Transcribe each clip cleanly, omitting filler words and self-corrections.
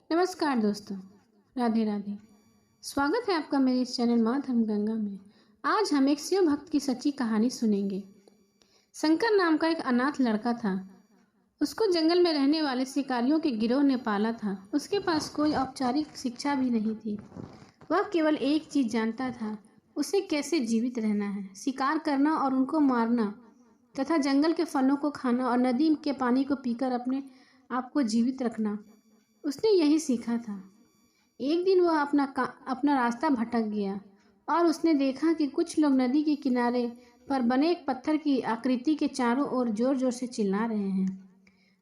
नमस्कार दोस्तों, राधे राधे। स्वागत है आपका मेरे इस चैनल माँ धर्म गंगा में। आज हम एक शिव भक्त की सच्ची कहानी सुनेंगे। शंकर नाम का एक अनाथ लड़का था। उसको जंगल में रहने वाले शिकारियों के गिरोह ने पाला था। उसके पास कोई औपचारिक शिक्षा भी नहीं थी। वह केवल एक चीज जानता था, उसे कैसे जीवित रहना है, शिकार करना और उनको मारना तथा जंगल के फलों को खाना और नदी के पानी को पीकर अपने आप को जीवित रखना। उसने यही सीखा था। एक दिन वह अपना रास्ता भटक गया और उसने देखा कि कुछ लोग नदी के किनारे पर बने एक पत्थर की आकृति के चारों ओर जोर जोर से चिल्ला रहे हैं।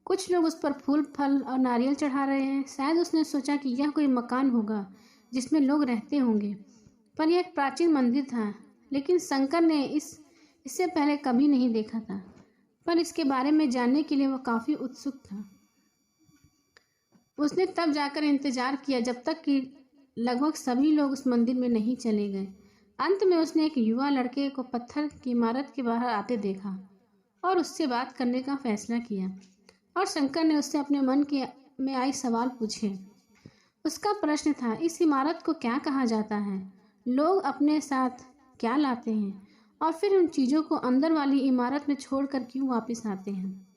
कुछ लोग उस पर फूल, फल और नारियल चढ़ा रहे हैं। शायद उसने सोचा कि यह कोई मकान होगा जिसमें लोग रहते होंगे, पर यह एक प्राचीन मंदिर था। लेकिन शंकर ने इससे पहले कभी नहीं देखा था, पर इसके बारे में जानने के लिए वह काफ़ी उत्सुक था। उसने तब जाकर इंतजार किया जब तक कि लगभग सभी लोग उस मंदिर में नहीं चले गए। अंत में उसने एक युवा लड़के को पत्थर की इमारत के बाहर आते देखा और उससे बात करने का फैसला किया। और शंकर ने उससे अपने मन में आए सवाल पूछे। उसका प्रश्न था, इस इमारत को क्या कहा जाता है, लोग अपने साथ क्या लाते हैं और फिर उन चीज़ों को अंदर वाली इमारत में छोड़कर क्यों वापस आते हैं।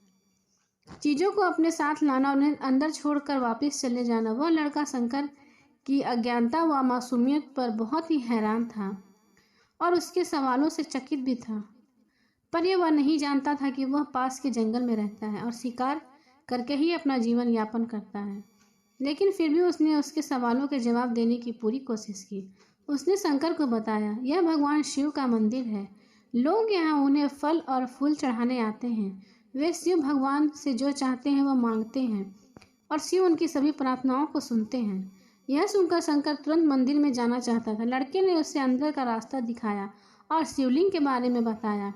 चीज़ों को अपने साथ लाना, उन्हें अंदर छोड़कर वापस चले जाना। वह लड़का शंकर की अज्ञानता व मासूमियत पर बहुत ही हैरान था और उसके सवालों से चकित भी था। पर यह वह नहीं जानता था कि वह पास के जंगल में रहता है और शिकार करके ही अपना जीवन यापन करता है। लेकिन फिर भी उसने उसके सवालों के जवाब देने की पूरी कोशिश की। उसने शंकर को बताया, यह भगवान शिव का मंदिर है। लोग यहाँ उन्हें फल और फूल चढ़ाने आते हैं। वे शिव भगवान से जो चाहते हैं वह मांगते हैं और शिव उनकी सभी प्रार्थनाओं को सुनते हैं। यह सुनकर शंकर तुरंत मंदिर में जाना चाहता था। लड़के ने उसे अंदर का रास्ता दिखाया और शिवलिंग के बारे में बताया।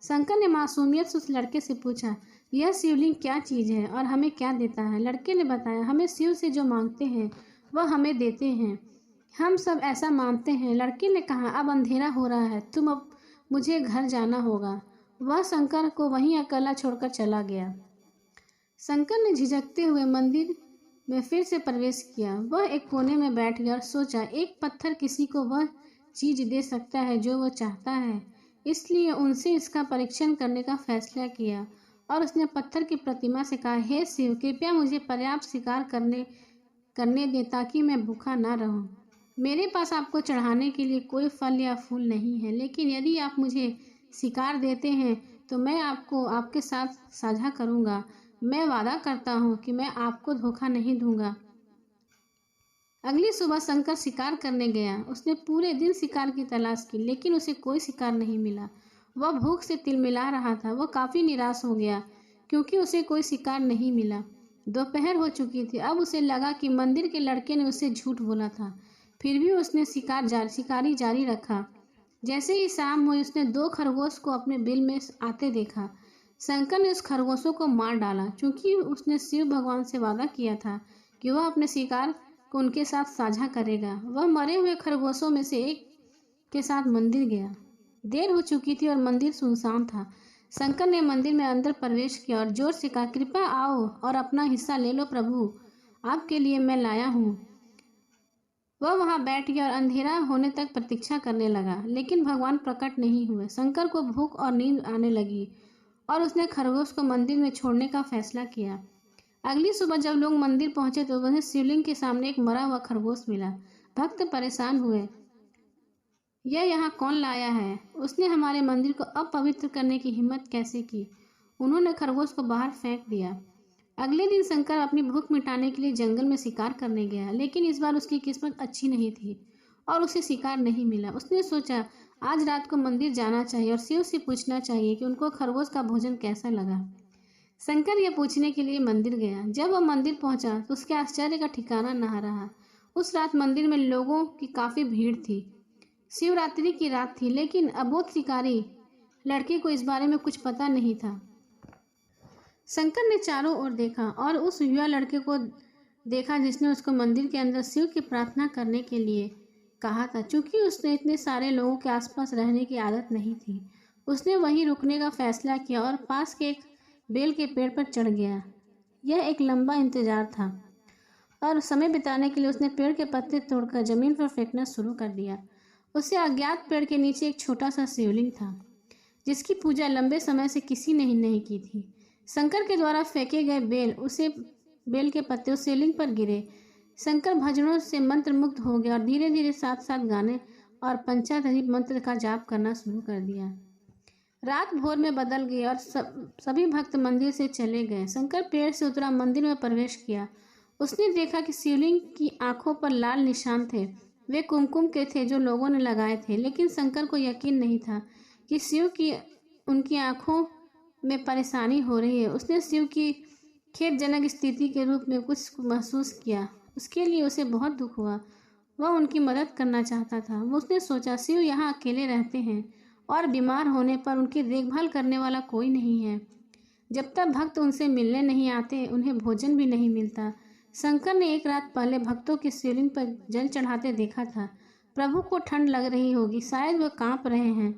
शंकर ने मासूमियत से उस लड़के से पूछा, यह शिवलिंग क्या चीज़ है और हमें क्या देता है। लड़के ने बताया, हमें शिव से जो मांगते हैं वह हमें देते हैं। हम सब ऐसा मानते हैं। लड़के ने कहा, अब अंधेरा हो रहा है, अब मुझे घर जाना होगा। वह शंकर को वहीं अकेला छोड़कर चला गया। शंकर ने झिझकते हुए मंदिर में फिर से प्रवेश किया। वह एक कोने में बैठ गया और सोचा, एक पत्थर किसी को वह चीज़ दे सकता है जो वह चाहता है। इसलिए उनसे इसका परीक्षण करने का फैसला किया और उसने पत्थर की प्रतिमा से कहा, हे शिव, कृपया मुझे पर्याप्त शिकार करने दें ताकि मैं भूखा ना रहूं। मेरे पास आपको चढ़ाने के लिए कोई फल या फूल नहीं है, लेकिन यदि आप मुझे शिकार देते हैं तो मैं आपको आपके साथ साझा करूंगा। मैं वादा करता हूं कि मैं आपको धोखा नहीं दूंगा। अगली सुबह शंकर शिकार करने गया। उसने पूरे दिन शिकार की तलाश की, लेकिन उसे कोई शिकार नहीं मिला। वह भूख से तिलमिला रहा था। वह काफ़ी निराश हो गया क्योंकि उसे कोई शिकार नहीं मिला। दोपहर हो चुकी थी। अब उसे लगा कि मंदिर के लड़के ने उसे झूठ बोला था। फिर भी उसने शिकारी जारी रखा। जैसे ही शाम हुई, उसने 2 खरगोश को अपने बिल में आते देखा। शंकर ने उस खरगोशों को मार डाला, क्योंकि उसने शिव भगवान से वादा किया था कि वह अपने शिकार को उनके साथ साझा करेगा। वह मरे हुए खरगोशों में से एक के साथ मंदिर गया। देर हो चुकी थी और मंदिर सुनसान था। शंकर ने मंदिर में अंदर प्रवेश किया और जोर से कहा, कृपया आओ और अपना हिस्सा ले लो प्रभु, आपके लिए मैं लाया हूँ। वह वहां बैठ गया और अंधेरा होने तक प्रतीक्षा करने लगा, लेकिन भगवान प्रकट नहीं हुए। शंकर को भूख और नींद आने लगी और उसने खरगोश को मंदिर में छोड़ने का फैसला किया। अगली सुबह जब लोग मंदिर पहुंचे तो उन्हें शिवलिंग के सामने एक मरा हुआ खरगोश मिला। भक्त परेशान हुए, यह यहाँ कौन लाया है? उसने हमारे मंदिर को अपवित्र करने की हिम्मत कैसे की? उन्होंने खरगोश को बाहर फेंक दिया। अगले दिन शंकर अपनी भूख मिटाने के लिए जंगल में शिकार करने गया, लेकिन इस बार उसकी किस्मत अच्छी नहीं थी और उसे शिकार नहीं मिला। उसने सोचा, आज रात को मंदिर जाना चाहिए और शिव से पूछना चाहिए कि उनको खरगोश का भोजन कैसा लगा। शंकर यह पूछने के लिए मंदिर गया। जब वह मंदिर पहुंचा तो उसके आश्चर्य का ठिकाना न रहा। उस रात मंदिर में लोगों की काफ़ी भीड़ थी। शिवरात्रि की रात थी, लेकिन अबोध शिकारी लड़के को इस बारे में कुछ पता नहीं था। शंकर ने चारों ओर देखा और उस युवा लड़के को देखा जिसने उसको मंदिर के अंदर शिव की प्रार्थना करने के लिए कहा था। चूंकि उसने इतने सारे लोगों के आसपास रहने की आदत नहीं थी, उसने वहीं रुकने का फैसला किया और पास के एक बेल के पेड़ पर चढ़ गया। यह एक लंबा इंतजार था। और समय बिताने के लिए उसने पेड़ के पत्ते तोड़कर जमीन पर फेंकना शुरू कर दिया। उसे अज्ञात पेड़ के नीचे एक छोटा सा शिवलिंग था जिसकी पूजा लंबे समय से किसी ने नहीं की थी। शंकर के द्वारा फेंके गए बेल के पत्ते उस शिवलिंग पर गिरे। शंकर भजनों से मंत्र मुग्ध हो गया और धीरे धीरे साथ साथ गाने और पंचाक्षरी मंत्र का जाप करना शुरू कर दिया। रात भोर में बदल गई और सभी भक्त मंदिर से चले गए। शंकर पेड़ से उतरा, मंदिर में प्रवेश किया। उसने देखा कि शिवलिंग की आंखों पर लाल निशान थे। वे कुमकुम के थे जो लोगों ने लगाए थे, लेकिन शंकर को यकीन नहीं था कि शिव की उनकी आंखों में परेशानी हो रही है। उसने शिव की खेदजनक स्थिति के रूप में कुछ महसूस किया। उसके लिए उसे बहुत दुख हुआ। वह उनकी मदद करना चाहता था। उसने सोचा, शिव यहाँ अकेले रहते हैं और बीमार होने पर उनकी देखभाल करने वाला कोई नहीं है। जब तक भक्त उनसे मिलने नहीं आते, उन्हें भोजन भी नहीं मिलता। शंकर ने एक रात पहले भक्तों की शिवलिंग पर जल चढ़ाते देखा था। प्रभु को ठंड लग रही होगी, शायद वह कांप रहे हैं।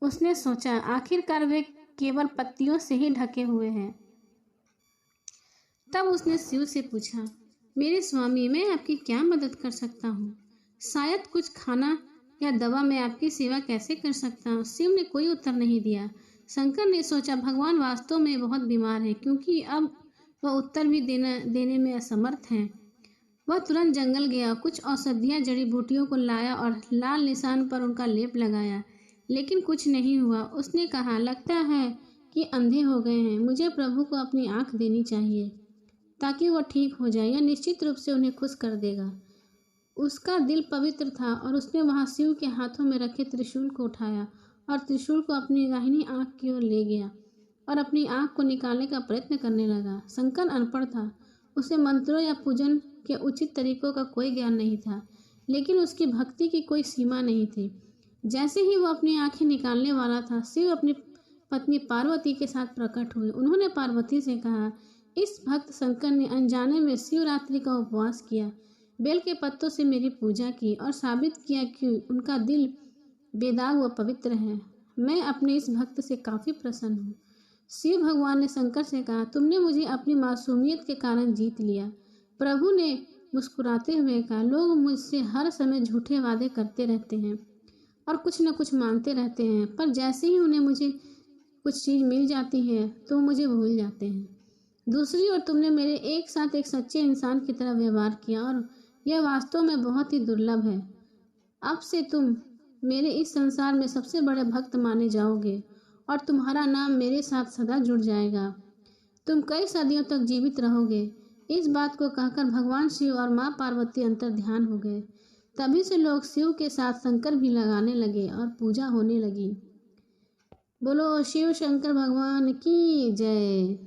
उसने सोचा, आखिरकार वे केवल पत्तियों से ही ढके हुए हैं। तब उसने शिव से पूछा, मेरे स्वामी, मैं आपकी क्या मदद कर सकता हूँ? शायद कुछ खाना या दवा। मैं आपकी सेवा कैसे कर सकता हूँ? शिव ने कोई उत्तर नहीं दिया। शंकर ने सोचा, भगवान वास्तव में बहुत बीमार है, क्योंकि अब वह उत्तर भी देने में असमर्थ हैं। वह तुरंत जंगल गया, कुछ औषधियाँ जड़ी बूटियों को लाया और लाल निशान पर उनका लेप लगाया, लेकिन कुछ नहीं हुआ। उसने कहा, लगता है कि अंधे हो गए हैं। मुझे प्रभु को अपनी आँख देनी चाहिए ताकि वह ठीक हो जाए। यह निश्चित रूप से उन्हें खुश कर देगा। उसका दिल पवित्र था और उसने वहां शिव के हाथों में रखे त्रिशूल को उठाया और त्रिशूल को अपनी दाहिनी आंख की ओर ले गया और अपनी आंख को निकालने का प्रयत्न करने लगा। शंकर अनपढ़ था। उसे मंत्रों या पूजन के उचित तरीकों का कोई ज्ञान नहीं था, लेकिन उसकी भक्ति की कोई सीमा नहीं थी। जैसे ही वह अपनी आंखें निकालने वाला था, शिव अपनी पत्नी पार्वती के साथ प्रकट हुए। उन्होंने पार्वती से कहा, इस भक्त शंकर ने अनजाने में शिवरात्रि का उपवास किया, बेल के पत्तों से मेरी पूजा की और साबित किया कि उनका दिल बेदाग व पवित्र है। मैं अपने इस भक्त से काफ़ी प्रसन्न हूँ। शिव भगवान ने शंकर से कहा, तुमने मुझे अपनी मासूमियत के कारण जीत लिया। प्रभु ने मुस्कुराते हुए कहा, लोग मुझसे हर समय झूठे वादे करते रहते हैं और कुछ न कुछ मांगते रहते हैं, पर जैसे ही उन्हें मुझे कुछ चीज़ मिल जाती है तो मुझे भूल जाते हैं। दूसरी ओर तुमने मेरे एक साथ एक सच्चे इंसान की तरह व्यवहार किया और यह वास्तव में बहुत ही दुर्लभ है। अब से तुम मेरे इस संसार में सबसे बड़े भक्त माने जाओगे और तुम्हारा नाम मेरे साथ सदा जुड़ जाएगा। तुम कई सदियों तक जीवित रहोगे। इस बात को कहकर भगवान शिव और माँ पार्वती अंतर ध्यान हो गए। तभी से लोग शिव के साथ शंकर भी लगाने लगे और पूजा होने लगी। बोलो शिव शंकर भगवान की जय।